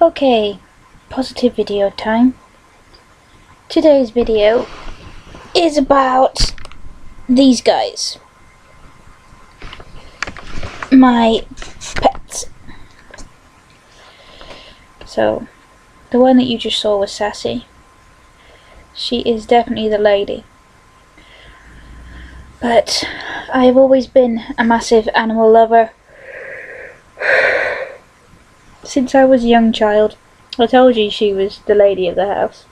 Okay, positive video time. Today's video is about these guys. My pets. So, the one that you just saw was Sassy. She is definitely the lady. But I've always been a massive animal lover. Since I was a young child. I told you she was the lady of the house.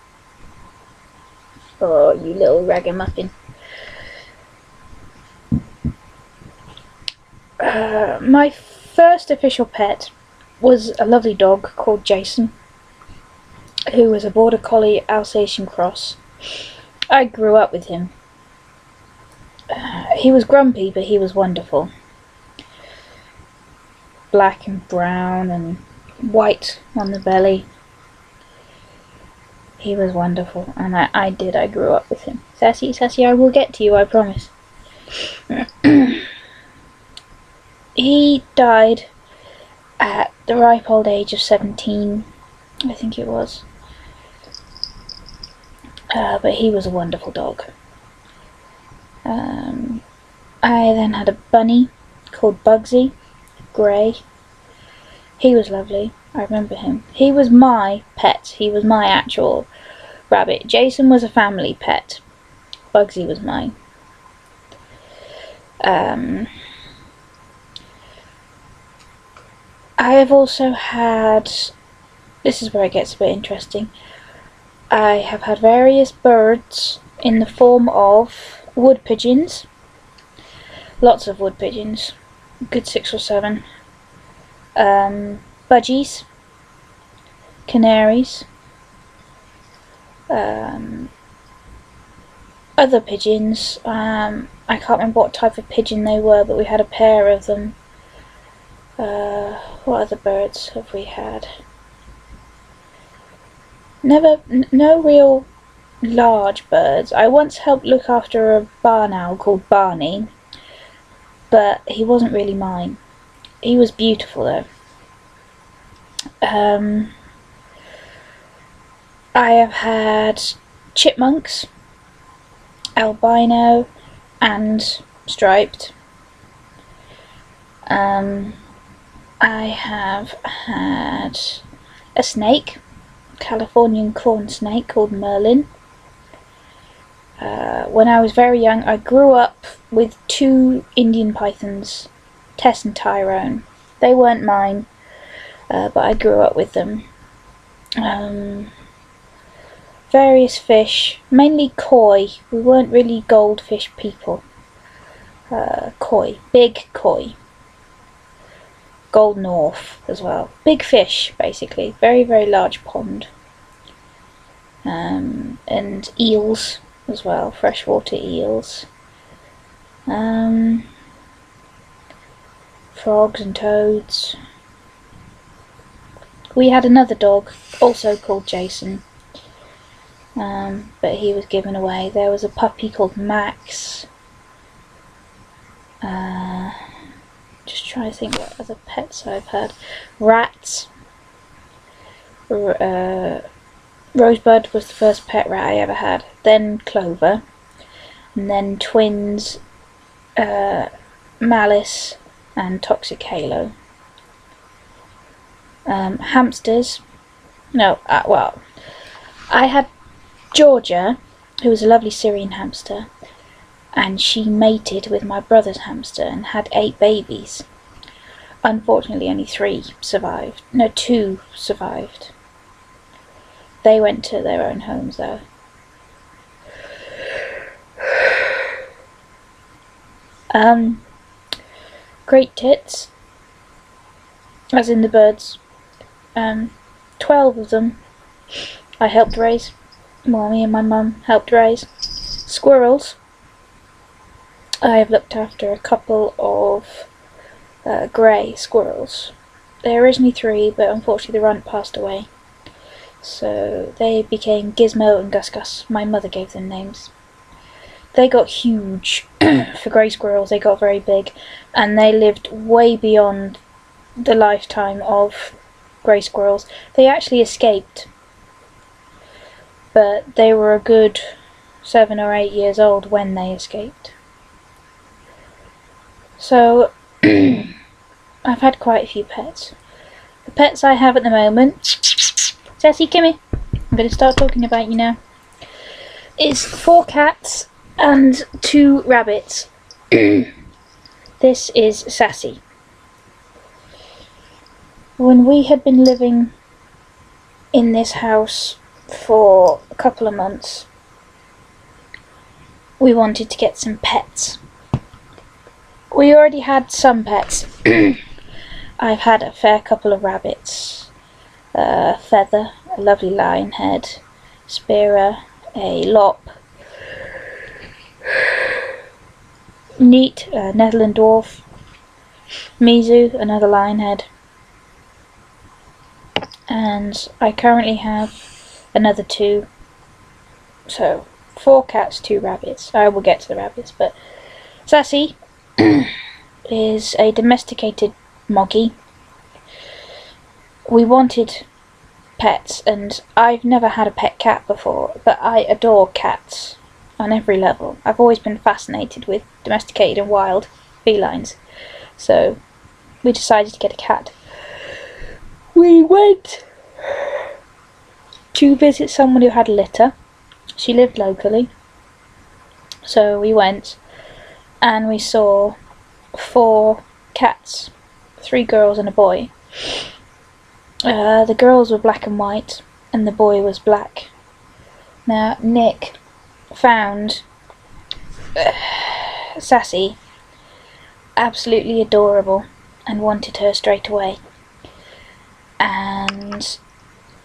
Oh, you little ragamuffin. My first official pet was a lovely dog called Jason, who was a Border Collie Alsatian cross. I grew up with him. He was grumpy, but he was wonderful. Black and brown and white on the belly. He was wonderful, and I grew up with him. Sassy, I will get to you, I promise. He died at the ripe old age of 17, I think it was. But he was a wonderful dog. I then had a bunny called Bugsy, grey. He was lovely. I remember him. He was my pet. He was my actual rabbit. Jason was a family pet. Bugsy was mine. I have also had... This is where it gets a bit interesting. I have had various birds in the form of wood pigeons. Lots of wood pigeons. Good 6 or 7. Budgies. Canaries. Other pigeons. I can't remember what type of pigeon they were, but we had a pair of them. What other birds have we had? No real large birds. I once helped look after a barn owl called Barney, but he wasn't really mine. He was beautiful though. I have had chipmunks, albino and striped. I have had a snake, Californian corn snake called Merlin. When I was very young, I grew up with 2 Indian pythons, Tess and Tyrone. They weren't mine, but I grew up with them. Various fish, mainly koi. We weren't really goldfish people. Koi, big koi. Gold North as well. Big fish, basically. Very, very large pond. And eels as well, freshwater eels. Frogs and toads. We had another dog, also called Jason, but he was given away. There was a puppy called Max. Just trying to think what other pets I've had. Rats. Rosebud was the first pet rat I ever had. Then Clover. And then twins, Malice and Toxic Halo. Hamsters. No, well, I had Georgia, who was a lovely Syrian hamster, and she mated with my brother's hamster and had 8 babies. Unfortunately, only 3 survived. No, 2 survived. They went to their own homes, though. Great tits, as in the birds. 12 of them I helped raise. Well, me and my mum helped raise. Squirrels. I have looked after a couple of grey squirrels. They were originally 3, but unfortunately the runt passed away. So they became Gizmo and Gus Gus. My mother gave them names. They got huge. For grey squirrels, they got very big, and they lived way beyond the lifetime of grey squirrels. They actually escaped, but they were a good 7 or 8 years old when they escaped. So I've had quite a few pets. The pets I have at the moment, Sassy, come here. I'm going to start talking about you now. Is 4 cats and 2 rabbits. This is Sassy. When we had been living in this house for a couple of months, we wanted to get some pets. We already had some pets. I've had a fair couple of rabbits, Feather, a lovely lionhead, Spira, a lop, Neat, a Netherland dwarf, Mizu, another lionhead, and I currently have another 2. So 4 cats, 2 rabbits. I will get to the rabbits, but Sassy is a domesticated Moggy. We wanted pets, and I've never had a pet cat before, but I adore cats on every level. I've always been fascinated with domesticated and wild felines, so we decided to get a cat. We went to visit someone who had a litter. She lived locally, so we went and we saw 4 cats, 3 girls and a boy. The girls were black and white and the boy was black. Now Nick found Sassy absolutely adorable and wanted her straight away, and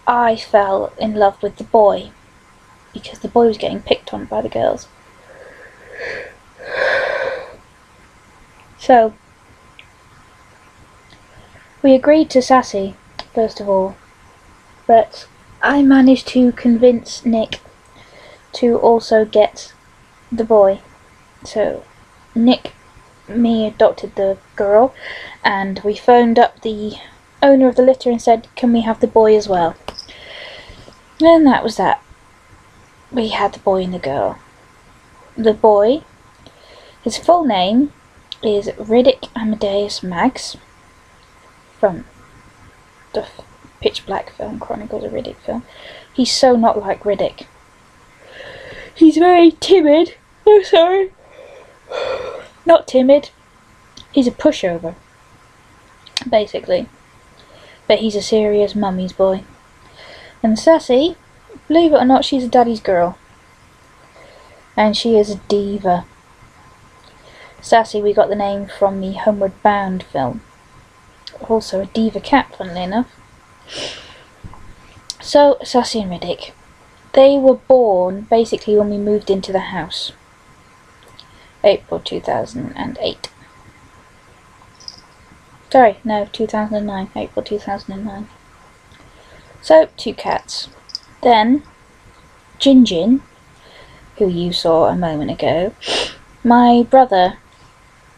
I fell in love with the boy because the boy was getting picked on by the girls. So we agreed to Sassy first of all, but I managed to convince Nick to also get the boy. So Nick, me, adopted the girl, and we phoned up the owner of the litter and said, can we have the boy as well? And that was that. We had the boy and the girl. The boy, his full name is Riddick Amadeus Maggs, from the Pitch Black film, Chronicles of Riddick film. He's so not like Riddick. He's very timid. Oh, sorry. Not timid. He's a pushover, basically. But he's a serious mummy's boy. And Sassy, believe it or not, she's a daddy's girl. And she is a diva. Sassy, we got the name from the Homeward Bound film. Also a diva cat, funnily enough. So, Sassy and Riddick, they were born basically when we moved into the house. April 2008. Sorry, no, 2009. April 2009. So, 2 cats. Then, Jinjin, who you saw a moment ago, my brother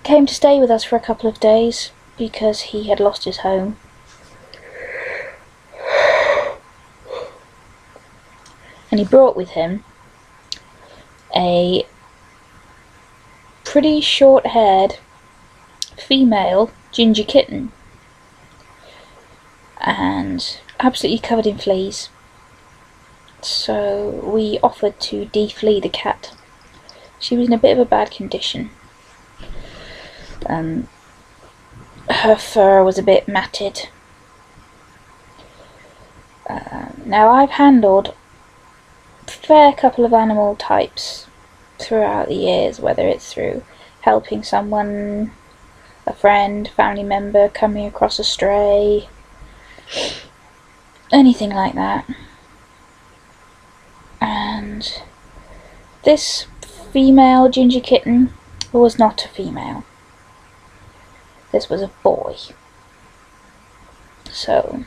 came to stay with us for a couple of days because he had lost his home. And he brought with him a pretty short-haired female ginger kitten, and absolutely covered in fleas. So we offered to de-flea the cat. She was in a bit of a bad condition. Her fur was a bit matted. Now I've handled a fair couple of animal types throughout the years, whether it's through helping someone, a friend, family member coming across a stray, anything like that. And this female ginger kitten was not a female. This was a boy. So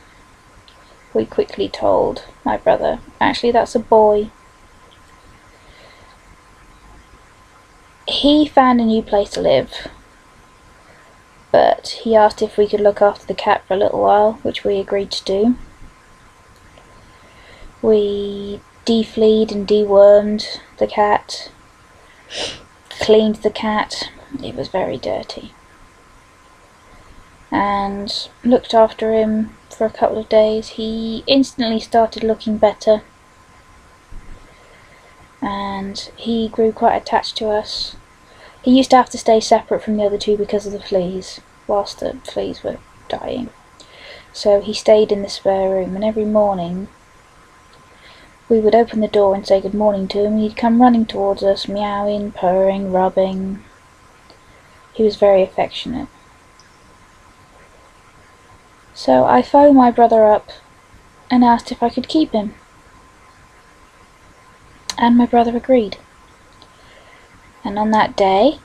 we quickly told my brother, actually that's a boy. He found a new place to live, but but he asked if we could look after the cat for a little while, which we agreed to do. We defleed and dewormed the cat, cleaned the cat. It was very dirty, and looked after him for a couple of days. He instantly started looking better, and he grew quite attached to us. He used to have to stay separate from the other two because of the fleas, whilst the fleas were dying. So he stayed in the spare room, and every morning we would open the door and say good morning to him. He'd come running towards us, meowing, purring, rubbing. He was very affectionate. So I phoned my brother up and asked if I could keep him. And my brother agreed. And on that day,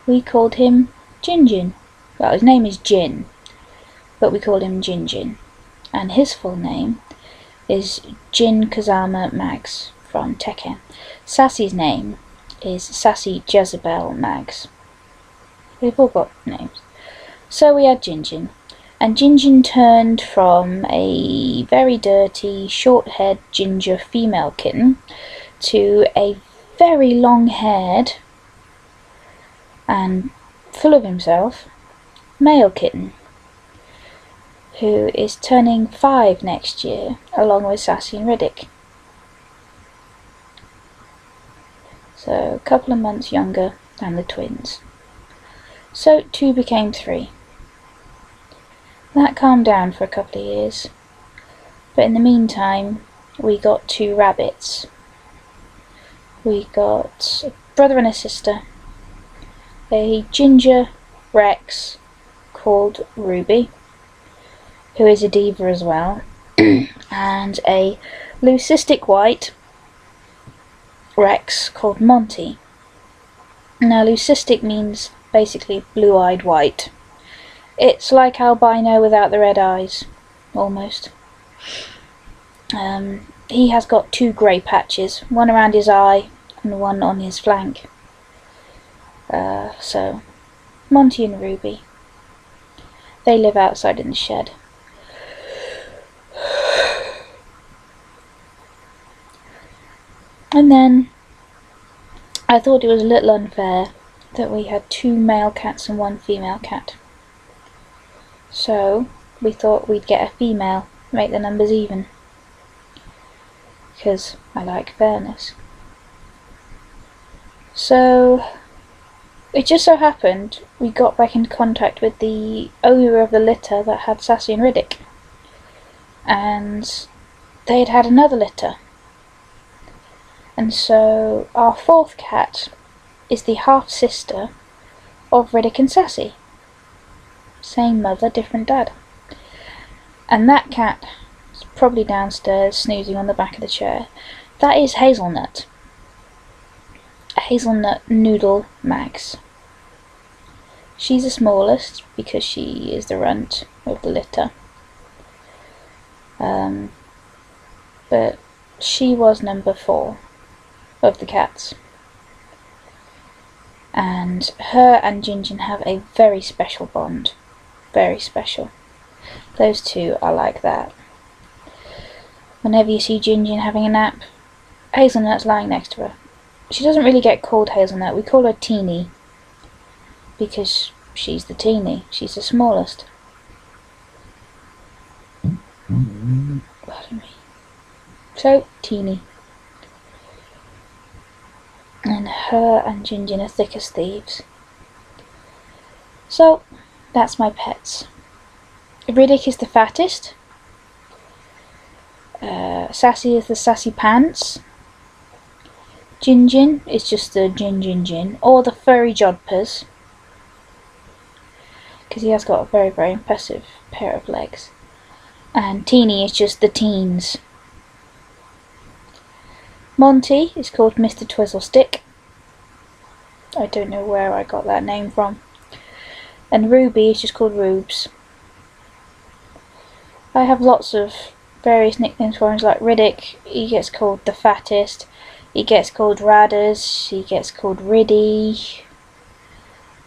we called him Jinjin. Well, his name is Jin, but we called him Jinjin. And his full name is Jin Kazama Mags from Tekken. Sassy's name is Sassy Jezebel Mags. They've all got names. So we had Jinjin. And Jinjin turned from a very dirty, short-haired ginger female kitten to a very long-haired and full of himself male kitten, who is turning 5 next year, along with Sassy and Riddick. So a couple of months younger than the twins. So 2 became 3. That calmed down for a couple of years, but in the meantime we got 2 rabbits. We got a brother and a sister, a ginger Rex called Ruby, who is a diva as well, and a leucistic white Rex called Monty. Now leucistic means basically blue-eyed white. It's like albino without the red eyes, almost. He has got 2 grey patches, one around his eye and one on his flank. So, Monty and Ruby. They live outside in the shed. And then, I thought it was a little unfair that we had 2 male cats and 1 female cat. So, we thought we'd get a female, make the numbers even. Because I like fairness. So, it just so happened we got back in contact with the owner of the litter that had Sassy and Riddick. And they had had another litter. And so our 4th cat is the half-sister of Riddick and Sassy. Same mother, different dad. And that cat is probably downstairs snoozing on the back of the chair. That is Hazelnut. Hazelnut Noodle Mags. She's the smallest because she is the runt of the litter. But she was number 4 of the cats. And her and Jinjin have a very special bond. Very special. Those 2 are like that. Whenever you see Jinjin having a nap, Hazelnut's lying next to her. She doesn't really get called Hazelnut, we call her Teeny, because she's the teeny, she's the smallest. Pardon me. So, Teeny. And her and Jinjin are thick as thieves. So, that's my pets. Riddick is the fattest. Sassy is the sassy pants. Jinjin is just the Jin, or the furry jodhpurs, because he has got a very, very impressive pair of legs. And Teeny is just the teens. Monty is called Mr. Twizzlestick. I don't know where I got that name from. And Ruby is just called Rubes. I have lots of various nicknames for him, like Riddick, he gets called the fattest. He gets called Radders, he gets called Riddy.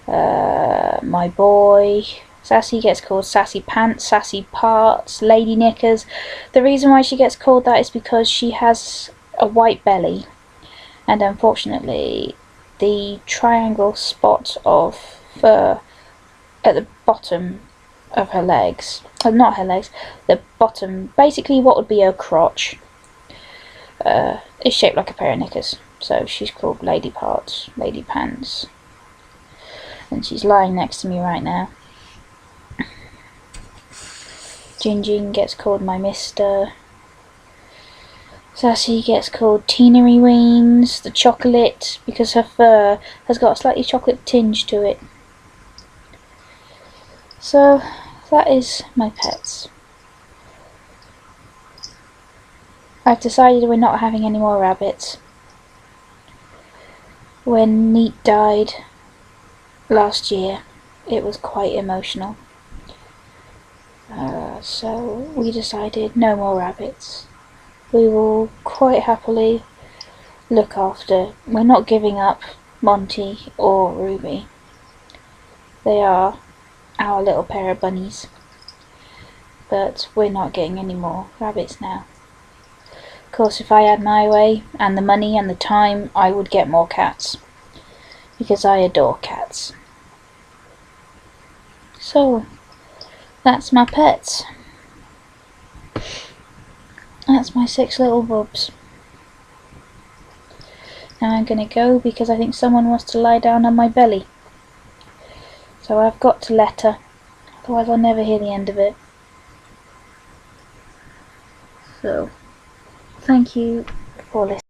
My boy Sassy gets called Sassy Pants, Sassy Parts, Lady Knickers. The reason why she gets called that is because she has a white belly, and unfortunately the triangle spot of fur at the bottom of her legs, not her legs, the bottom, basically what would be her crotch, is shaped like a pair of knickers. So she's called Lady Parts, Lady Pants. And she's lying next to me right now. Gingy gets called my Mister. Sassy gets called Teenery Weens, the chocolate, because her fur has got a slightly chocolate tinge to it. So that is my pets. I've decided we're not having any more rabbits. When Neat died last year, it was quite emotional. So we decided no more rabbits. We will quite happily look after. We're not giving up Monty or Ruby. They are our little pair of bunnies. But we're not getting any more rabbits now. Of course, if I had my way, and the money and the time, I would get more cats. Because I adore cats. So, that's my pets. That's my 6 little bubs. Now I'm gonna go because I think someone wants to lie down on my belly. So I've got to let her, otherwise I'll never hear the end of it. So, thank you for listening.